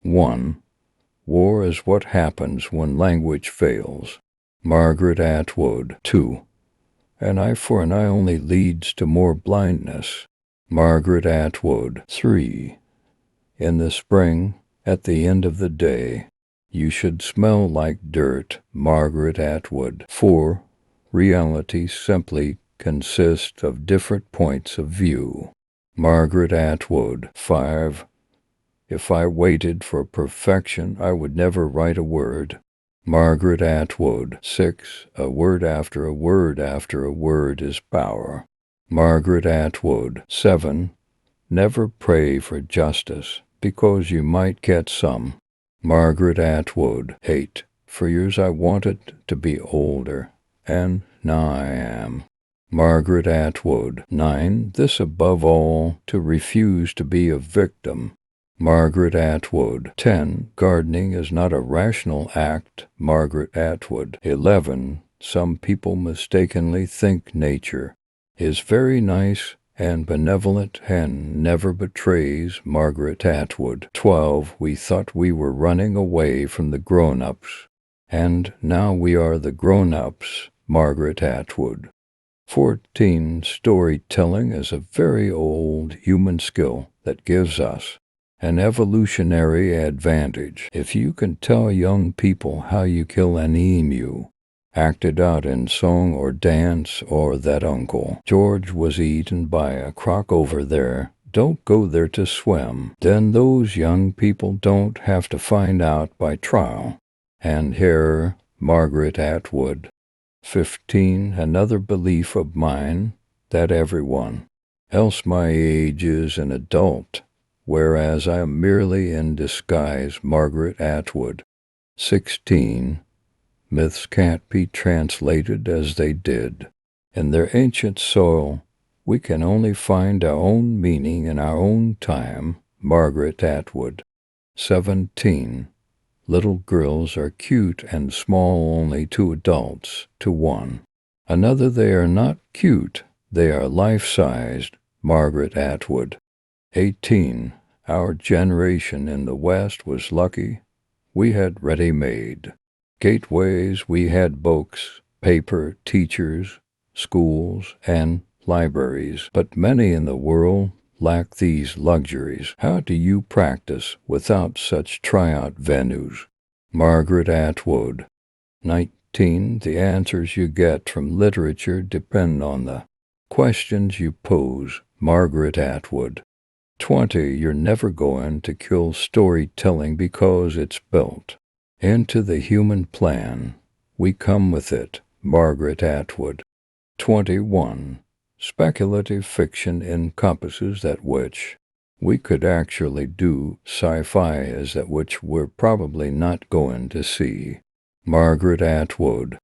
1. War is what happens when language fails. Margaret Atwood. 2. An eye for an eye only leads to more blindness. Margaret Atwood. 3. In the spring, at the end of the day, you should smell like dirt. Margaret Atwood. 4. Reality simply consists of different points of view. Margaret Atwood. 5. If I waited for perfection, I would never write a word. Margaret Atwood. 6. A word after a word after a word is power. Margaret Atwood. 7. Never pray for justice, because you might get some. Margaret Atwood. 8. For years I wanted to be older, and now I am. Margaret Atwood. 9. This above all, to refuse to be a victim. Margaret Atwood. 10. Gardening is not a rational act. Margaret Atwood. 11. Some people mistakenly think nature is very nice and benevolent and never betrays. Margaret Atwood. 12. We thought we were running away from the grown-ups, and now we are the grown-ups. Margaret Atwood. 14. Storytelling is a very old human skill that gives us an evolutionary advantage. If you can tell young people how you kill an emu, act it out in song or dance, or that Uncle George was eaten by a croc over there, don't go there to swim, then those young people don't have to find out by trial and error. Margaret Atwood. 15. Another belief of mine, that everyone else my age is an adult, whereas I am merely in disguise. Margaret Atwood. 16. Myths can't be translated as they did. In their ancient soil, we can only find our own meaning in our own time. Margaret Atwood. 17. Little girls are cute and small only to adults, to one another they are not cute, they are life-sized. Margaret Atwood. 18. Our generation in the West was lucky. We had ready-made gateways, we had books, paper, teachers, schools, and libraries, but many in the world lack these luxuries. How do you practice without such tryout venues? Margaret Atwood. 19. The answers you get from literature depend on the questions you pose. Margaret Atwood. 20. You're never going to kill storytelling because it's built into the human plan. We come with it. Margaret Atwood. 21. Speculative fiction encompasses that which we could actually do. Sci-fi is that which we're probably not going to see. Margaret Atwood.